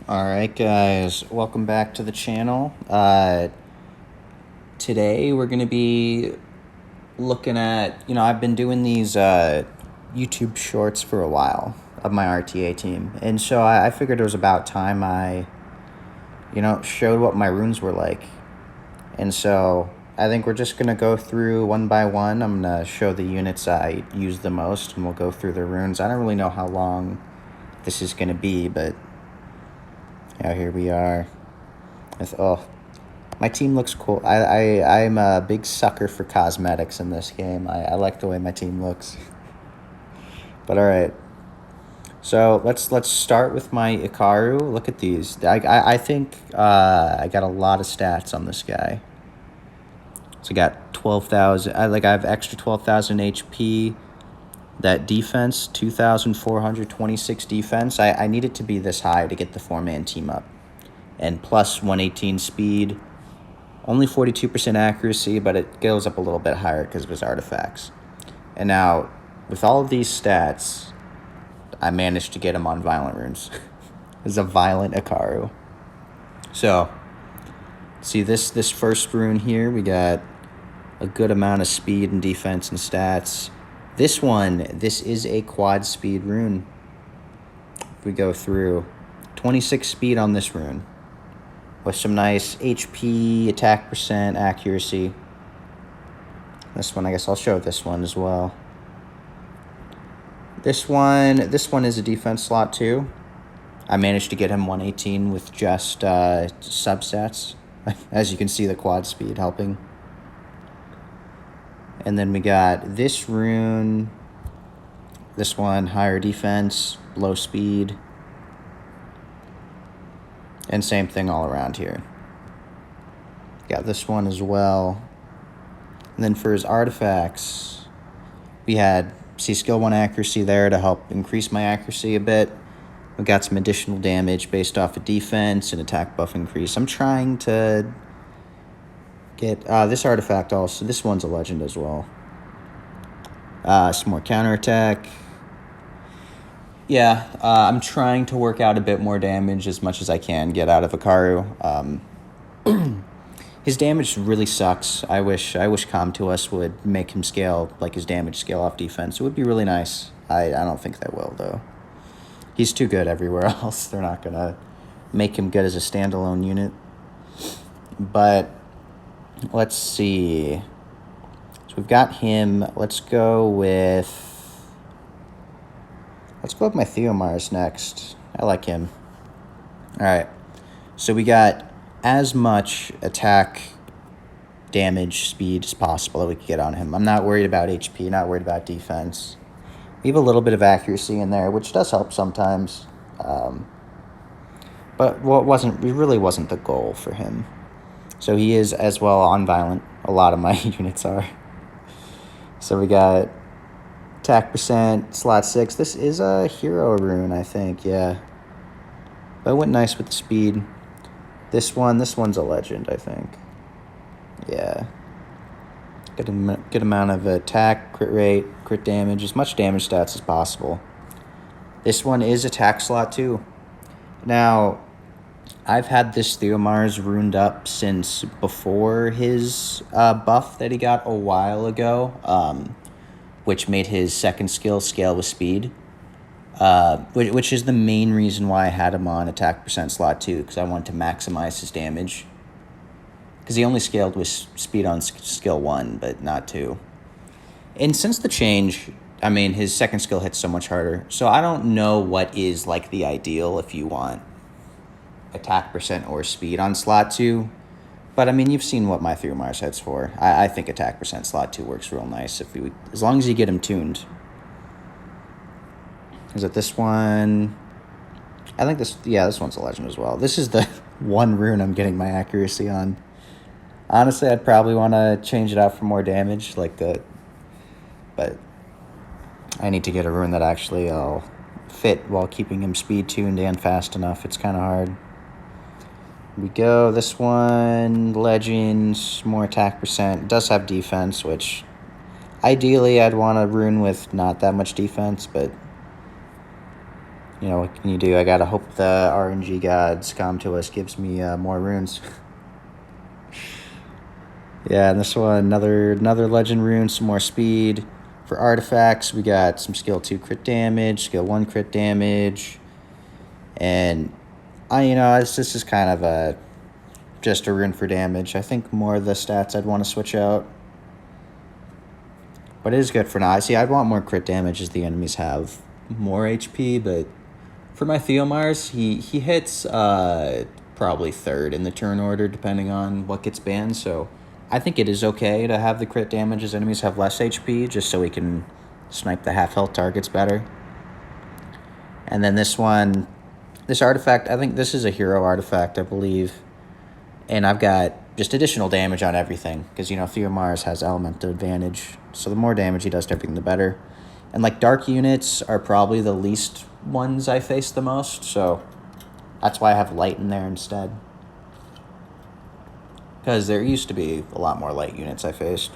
Alright guys, welcome back to the channel. Today we're going to be looking at, I've been doing these YouTube shorts for a while of my RTA team. And so I figured it was about time I, showed what my runes were like. And so I think we're just going to go through one by one. I'm going to show the units I use the most and we'll go through their runes. I don't really know how long this is going to be, but yeah, here we are. My team looks cool. I'm a big sucker for cosmetics in this game. I like the way my team looks. But all right. So let's start with my Ikaru. Look at these. I think I got a lot of stats on this guy. So I got 12,000. I have extra 12,000 HP. That defense, 2,426 defense. I need it to be this high to get the 4-man team up. And plus 118 speed. Only 42% accuracy, but it goes up a little bit higher because of his artifacts. And now, with all of these stats, I managed to get him on violent runes. This is a violent Ikaru. So, see this first rune here, we got a good amount of speed and defense and stats. This is a quad speed rune. If we go through, 26 speed on this rune, with some nice HP, attack percent, accuracy. This one, I guess I'll show this one as well. This one is a defense slot too. I managed to get him 118 with just substats. As you can see, the quad speed helping. And then we got this rune. This one, higher defense, low speed. And same thing all around here. Got this one as well. And then for his artifacts, we had, skill 1 accuracy there to help increase my accuracy a bit. We got some additional damage based off of defense and attack buff increase. I'm trying to get this artifact also. This one's a legend as well. Some more counterattack. Yeah, I'm trying to work out a bit more damage as much as I can get out of Ikaru. His damage really sucks. I wish Comtuus would make him scale, like his damage scale off defense. It would be really nice. I don't think they will, though. He's too good everywhere else. They're not going to make him good as a standalone unit. But let's see. So we've got him. Let's go with my Theo Mars next. I like him. All right. So we got as much attack, damage, speed as possible that we could get on him. I'm not worried about HP, not worried about defense. We have a little bit of accuracy in there, which does help sometimes. But it really wasn't the goal for him. So he is as well on violent. A lot of my units are. So we got attack percent, slot 6. This is a hero rune, I think, yeah. But it went nice with the speed. This one's a legend, I think. Yeah. Good amount of attack, crit rate, crit damage, as much damage stats as possible. This one is attack slot too. Now, I've had this Theo Mars runed up since before his buff that he got a while ago, which made his second skill scale with speed. Which is the main reason why I had him on attack percent slot 2, because I wanted to maximize his damage. Because he only scaled with speed on skill 1, but not 2. And since the change, I mean, his second skill hits so much harder. So I don't know what is like the ideal if you want attack percent or speed on slot 2. But I mean, you've seen what my Theo Mars heads for. I think attack percent slot 2 works real nice as long as you get him tuned. Is it this one? I think this one's a legend as well. This is the one rune I'm getting my accuracy on. Honestly, I'd probably want to change it out for more damage, but I need to get a rune that actually will fit while keeping him speed tuned and fast enough. It's kind of hard. Here we go. This one, legends, more attack percent. It does have defense, which ideally I'd want a rune with not that much defense, but You know, what can you do? I gotta hope the RNG gods come to us, gives me more runes. Yeah, and this one, another legend rune, some more speed. For artifacts, we got some skill 2 crit damage, skill 1 crit damage. And, this is kind of just a rune for damage. I think more of the stats I'd want to switch out. But it is good for now. See, I'd want more crit damage as the enemies have more HP, but for my Theo Mars, he hits probably third in the turn order, depending on what gets banned. So I think it is okay to have the crit damage as enemies have less HP, just so we can snipe the half-health targets better. And then this one, this artifact, I think this is a hero artifact, I believe. And I've got just additional damage on everything, because, Theo Mars has elemental advantage. So the more damage he does to everything, the better. And, dark units are probably the least ones I face the most, so that's why I have light in there instead. Because there used to be a lot more light units I faced.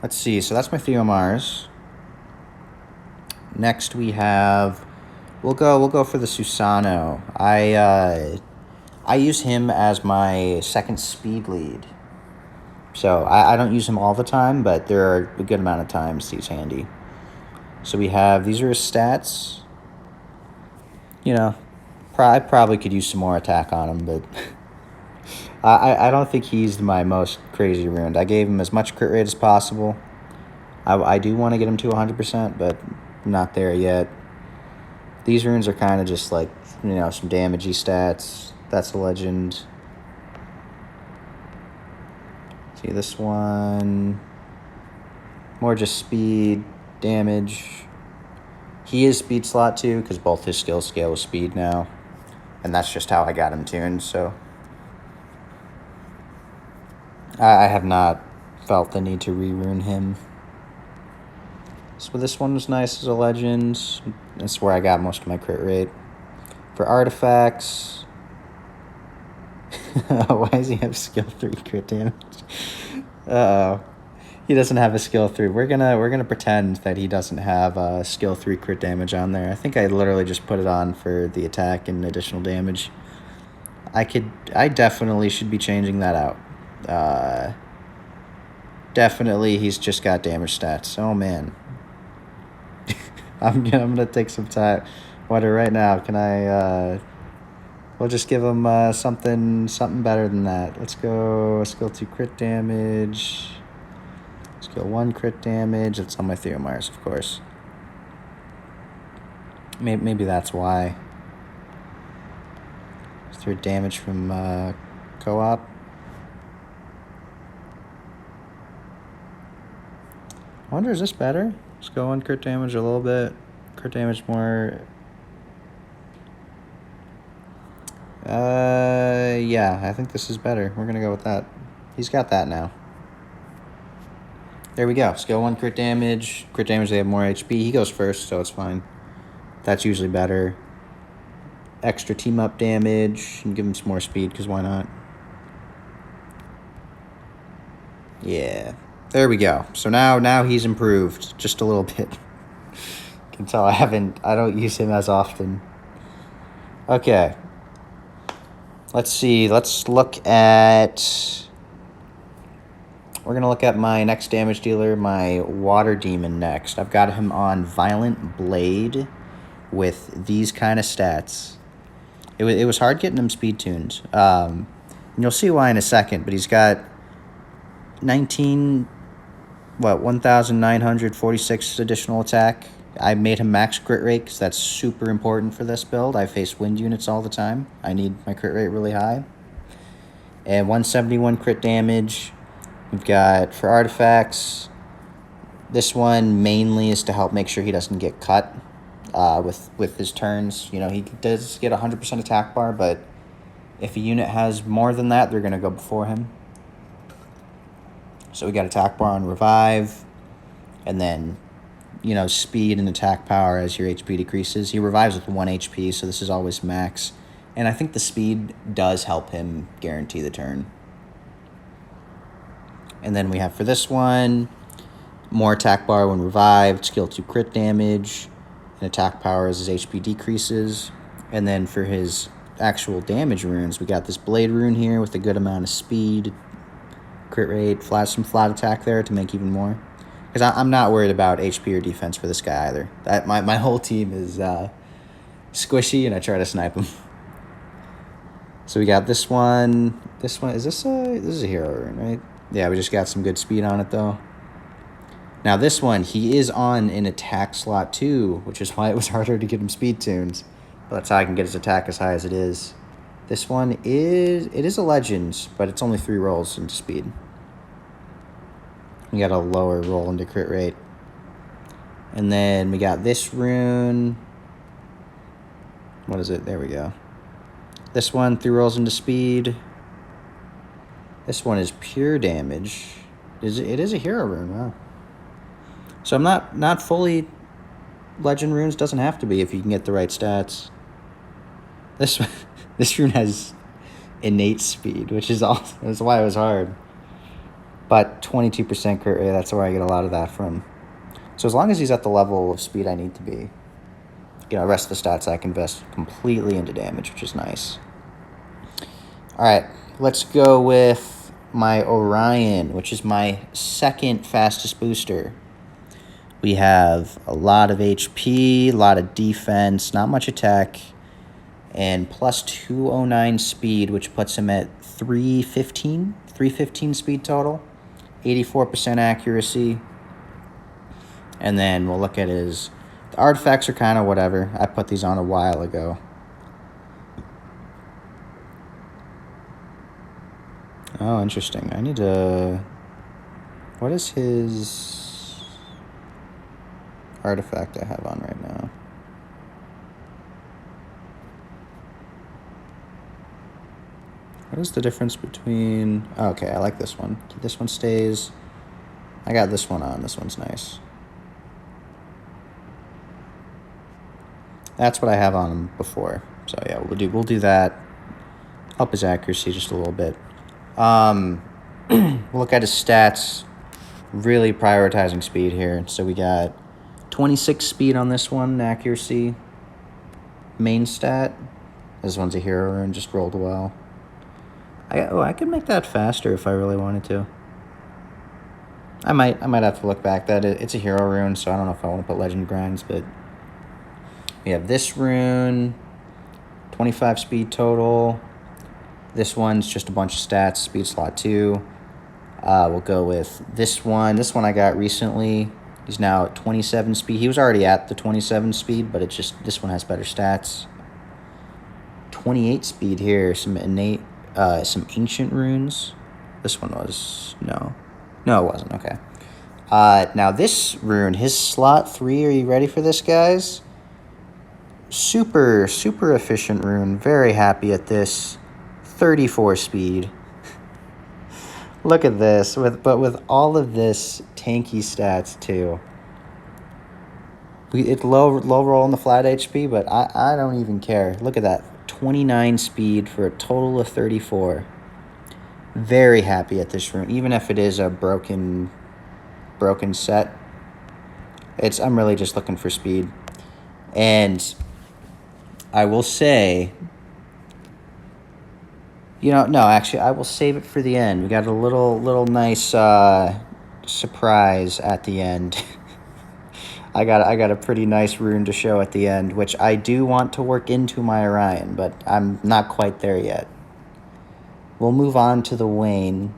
Let's see, so that's my Theo Mars. Next we have, we'll go for the Susano. I use him as my second speed lead. So I don't use him all the time, but there are a good amount of times he's handy. So we have, these are his stats. I probably could use some more attack on him, but I don't think he's my most crazy rune. I gave him as much crit rate as possible. I do want to get him to 100%, but I'm not there yet. These runes are kind of just some damagey stats. That's a legend. See, this one, more just speed, damage. He is speed slot too, because both his skill scale is speed now. And that's just how I got him tuned, so. I have not felt the need to re-rune him. So this one was nice as a legend. That's where I got most of my crit rate. For artifacts, why does he have skill 3 crit damage? Uh-oh. He doesn't have a skill 3. We're gonna pretend that he doesn't have skill 3 crit damage on there. I think I literally just put it on for the attack and additional damage. I definitely should be changing that out. Definitely he's just got damage stats. Oh man. I'm gonna take some time. Wonder right now, can I we'll just give him something better than that. Let's go skill 2 crit damage. Skill 1 crit damage. It's on my Theo Mars, of course. Maybe that's why. Is there damage from co-op? I wonder, is this better? Skill 1 crit damage a little bit. Crit damage more. Yeah, I think this is better. We're gonna go with that. He's got that now. There we go. Skill 1 crit damage. Crit damage, they have more HP. He goes first, so it's fine. That's usually better. Extra team up damage. And give him some more speed, because why not? Yeah. There we go. So now he's improved just a little bit. You can tell I don't use him as often. Okay. Let's see. Let's look at... We're going to look at my next damage dealer, my Water Demon next. I've got him on Violent Blade with these kind of stats. It was hard getting him speed tuned. And you'll see why in a second, but he's got 1,946 additional attack. I made him max crit rate because that's super important for this build. I face wind units all the time. I need my crit rate really high. And 171 crit damage. We've got, for artifacts, this one mainly is to help make sure he doesn't get cut with his turns. He does get 100% attack bar, but if a unit has more than that, they're going to go before him. So we got attack bar on revive, and then, speed and attack power as your HP decreases. He revives with 1 HP, so this is always max. And I think the speed does help him guarantee the turn. And then we have for this one, more attack bar when revived, skill 2 crit damage. and attack power as his HP decreases. And then for his actual damage runes, we got this blade rune here with a good amount of speed, crit rate, some flat attack there to make even more. Because I'm not worried about HP or defense for this guy either. My whole team is squishy, and I try to snipe him. So we got this one. This is a hero rune, right? Yeah, we just got some good speed on it though. Now this one, he is on an attack slot too, which is why it was harder to get him speed tunes. But that's how I can get his attack as high as it is. This one is a legend, but it's only 3 rolls into speed. We got a lower roll into crit rate. And then we got this rune. What is it? There we go. This one, 3 rolls into speed. This one is pure damage. It is a hero rune, wow. So I'm not fully legend runes, doesn't have to be if you can get the right stats. This rune has innate speed, which is awesome. That's why it was hard. But 22% crit rate, that's where I get a lot of that from. So as long as he's at the level of speed I need to be, you know, the rest of the stats I can invest completely into damage, which is nice. All right, let's go with my Orion, which is my second fastest booster. We have a lot of HP, a lot of defense, not much attack, and plus 209 speed, which puts him at 315 speed total, 84% accuracy. And then we'll look at the artifacts are kind of whatever. I put these on a while ago. Oh, interesting. I need to... What is his artifact I have on right now? What is the difference between... Oh, okay, I like this one. This one stays. I got this one on. This one's nice. That's what I have on him before. So yeah, we'll do that. Up his accuracy just a little bit. We'll look at his stats. Really prioritizing speed here. So we got 26 speed on this one, accuracy. Main stat. This one's a hero rune, just rolled well. I could make that faster if I really wanted to. I might have to look back. It's a hero rune, so I don't know if I want to put legend grinds, but we have this rune, 25 speed total. This one's just a bunch of stats, speed slot 2. We'll go with this one. This one I got recently. He's now at 27 speed. He was already at the 27 speed, but it's just this one has better stats. 28 speed here. Some innate, some ancient runes. This one was no, it wasn't. Okay. Now this rune, his slot 3. Are you ready for this, guys? Super efficient rune. Very happy at this. 34 speed. Look at this, but with all of this tanky stats too. It's low roll on the flat HP, but I don't even care. Look at that, 29 speed for a total of 34. Very happy at this rune, even if it is a broken set. I'm really just looking for speed, and I will say. You know, no, actually, I will save it for the end. We got a little nice surprise at the end. I got a pretty nice rune to show at the end, which I do want to work into my Orion, but I'm not quite there yet. We'll move on to the Wayne.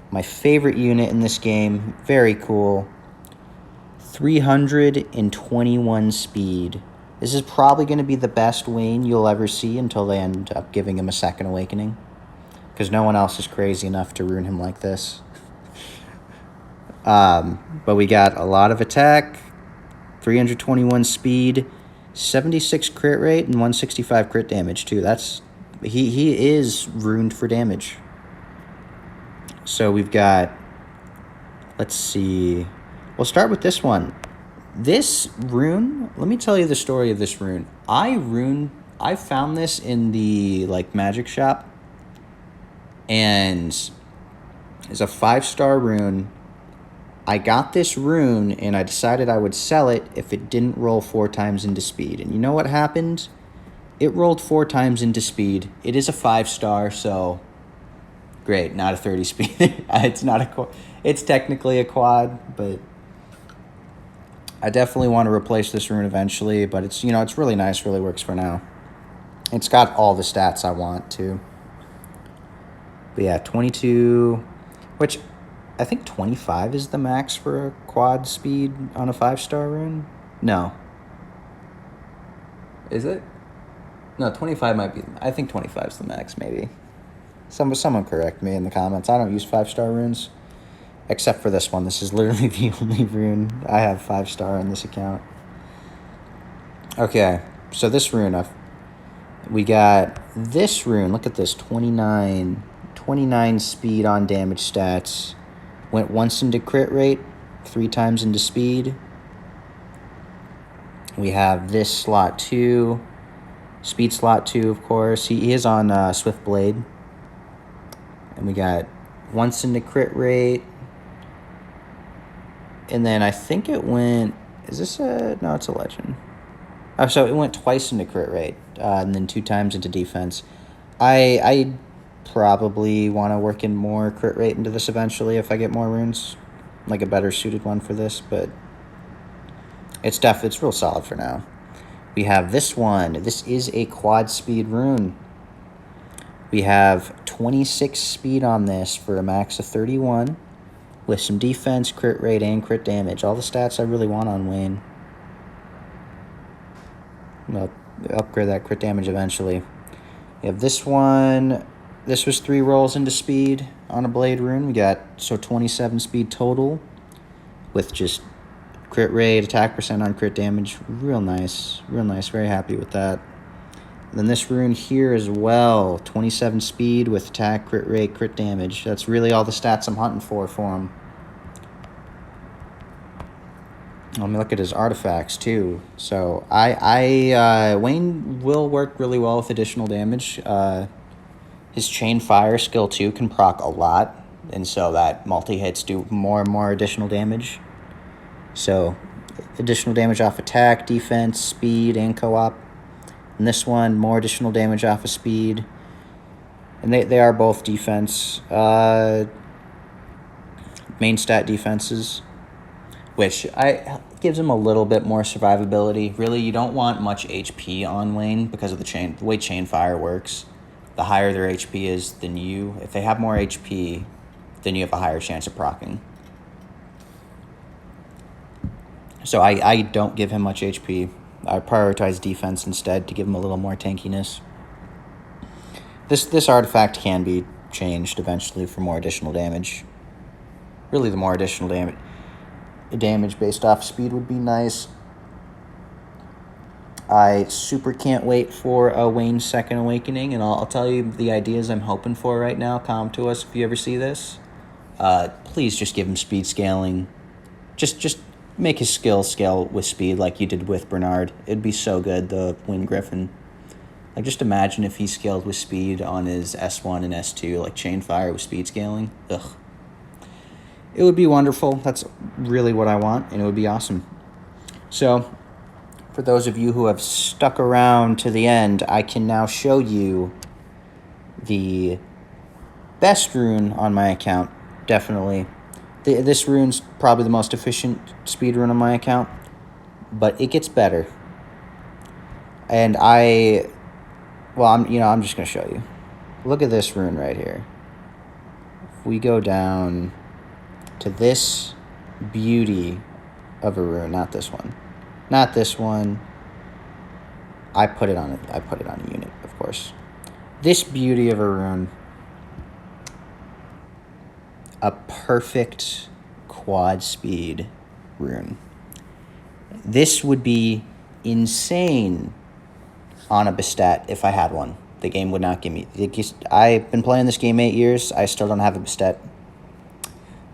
My favorite unit in this game. Very cool. 321 speed. This is probably going to be the best Wayne you'll ever see until they end up giving him a second awakening. Because no one else is crazy enough to rune him like this. But we got a lot of attack, 321 speed, 76 crit rate, and 165 crit damage too. He is runed for damage. So we've got, let's see, we'll start with this one. This rune, let me tell you the story of this rune. I found this in the magic shop, and it's a 5-star rune. I got this rune, and I decided I would sell it if it didn't roll 4 times into speed. And you know what happened? It rolled 4 times into speed. It is a 5-star, so great, not a 30 speed. It's technically a quad, but I definitely want to replace this rune eventually. But it's it's really nice, really works for now. It's got all the stats I want too. But yeah, 22, which I think 25 is the max for a quad speed on a 5-star rune. No. Is it? No, 25 might be. I think 25 is the max, maybe. Someone correct me in the comments. I don't use 5-star runes, except for this one. This is literally the only rune I have 5-star on this account. Okay, so this rune, we got this rune. Look at this, 29 speed on damage stats. Went once into crit rate, 3 times into speed. We have this slot 2, speed slot 2, of course. He is on Swift Blade. And we got once into crit rate. And then I think it went... Is this a... No, it's a legend. Oh, so it went twice into crit rate. And then 2 times into defense. I probably want to work in more crit rate into this eventually if I get more runes. Like a better suited one for this. But it's real solid for now. We have this one. This is a quad speed rune. We have 26 speed on this for a max of 31 with some defense, crit rate, and crit damage. All the stats I really want on Wayne. I'll upgrade that crit damage eventually. We have this one. This was 3 rolls into speed on a blade rune. We got 27 speed total with just crit rate, attack percent on crit damage. Real nice. Real nice. Very happy with that. Then this rune here as well, 27 speed with attack, crit rate, crit damage. That's really all the stats I'm hunting for him. Let me look at his artifacts too. So Wayne will work really well with additional damage. His chain fire skill 2 can proc a lot, and so that multi-hits do more and more additional damage. So additional damage off attack, defense, speed, and co-op. And this one, more additional damage off of speed. And they are both defense. Main stat defenses. Which gives him a little bit more survivability. Really, you don't want much HP on Wayne because of the way chain fire works. The higher their HP is than you. If they have more HP, then you have a higher chance of proccing. So I don't give him much HP. I prioritize defense instead to give him a little more tankiness. This artifact can be changed eventually for more additional damage. Really, the more additional damage based off speed would be nice. I super can't wait for a Wayne's Second Awakening, and I'll tell you the ideas I'm hoping for right now. Come to us if you ever see this. Please just give him speed scaling. Just make his skill scale with speed like you did with Bernard. It'd be so good, the Wind Griffin. Like, just imagine if he scaled with speed on his S1 and S2, like chain fire with speed scaling. Ugh. It would be wonderful. That's really what I want, and it would be awesome. So, for those of you who have stuck around to the end, I can now show you the best rune on my account, definitely. This rune's probably the most efficient speed rune on my account, but it gets better. And I'm just going to show you. Look at this rune right here. If we go down to this beauty of a rune, not this one. Not this one. I put it on a unit, of course. This beauty of a rune. A perfect quad speed rune. This would be insane on a Bastet if I had one. The game would not give me... I've been playing this game 8 years. I still don't have a Bastet.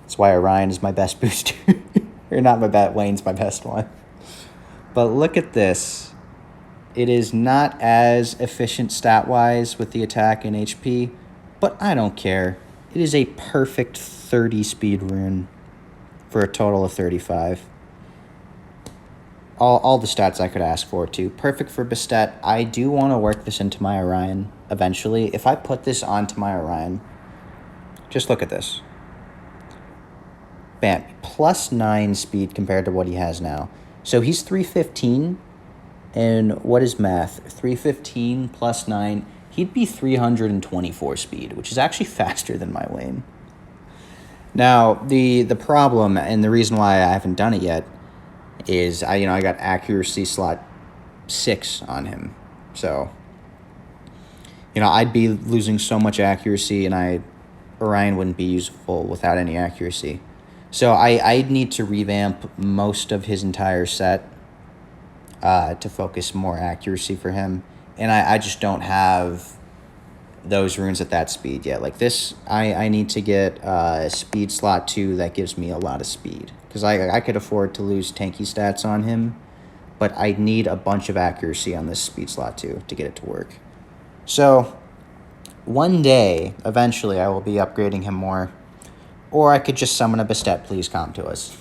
That's why Orion is my best booster. Or not my best, Wayne's my best one. But look at this. It is not as efficient stat-wise with the attack and HP, but I don't care. It is a perfect 30 speed rune. for a total of 35. All the stats I could ask for, too. Perfect for Bastet. I do want to work this into my Orion eventually. If I put this onto my Orion, just look at this. Bam. +9 speed compared to what he has now. So he's 315. And what is math? 315 plus 9. He'd be 324 speed, which is actually faster than my Wayne. Now, the problem, and the reason why I haven't done it yet, is I got accuracy slot 6 on him. So, I'd be losing so much accuracy, and Orion wouldn't be useful without any accuracy. So I'd need to revamp most of his entire set to focus more accuracy for him. And I just don't have those runes at that speed yet. Like this, I need to get speed slot 2 that gives me a lot of speed. Because I could afford to lose tanky stats on him, but I need a bunch of accuracy on this speed slot 2 to get it to work. So one day, eventually, I will be upgrading him more. Or I could just summon a Bastet, please come to us.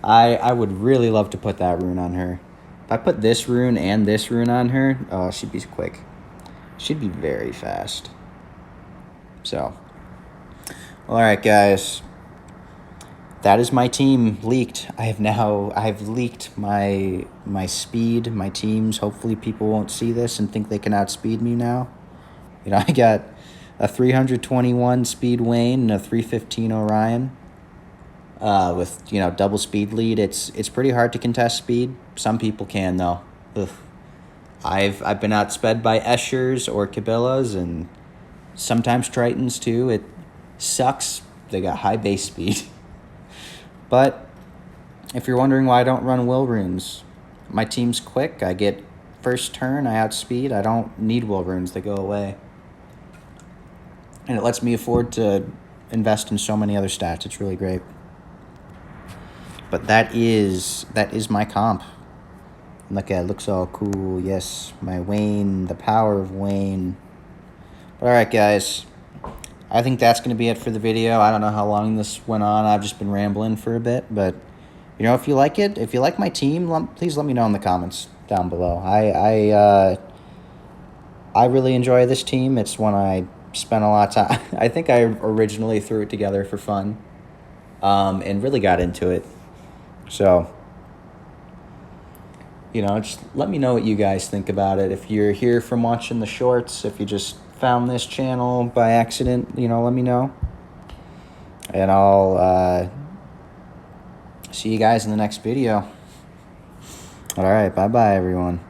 I would really love to put that rune on her. If I put this rune and this rune on her, oh, she'd be quick. She'd be very fast. So, well, all right, guys. That is my team leaked. I have leaked my speed, my teams. Hopefully people won't see this and think they can outspeed me now. I got a 321 speed Wayne and a 315 Orion. With double speed lead, it's pretty hard to contest speed. Some people can though. Ugh. I've been outsped by Eschers or Cabela's and sometimes Tritons too. It sucks. They got high base speed. But if you're wondering why I don't run will runes, my team's quick. I get first turn, I outspeed. I don't need will runes, they go away. And it lets me afford to invest in so many other stats. It's really great. But that is my comp. Look at it, looks all cool. Yes, my Wayne, the power of Wayne. But all right, guys. I think that's going to be it for the video. I don't know how long this went on. I've just been rambling for a bit. But, if you like it, if you like my team, please let me know in the comments down below. I really enjoy this team. It's one I spent a lot of time. I think I originally threw it together for fun and really got into it. So, just let me know what you guys think about it. If you're here from watching the shorts, if you just found this channel by accident, let me know. And I'll see you guys in the next video. All right, bye-bye, everyone.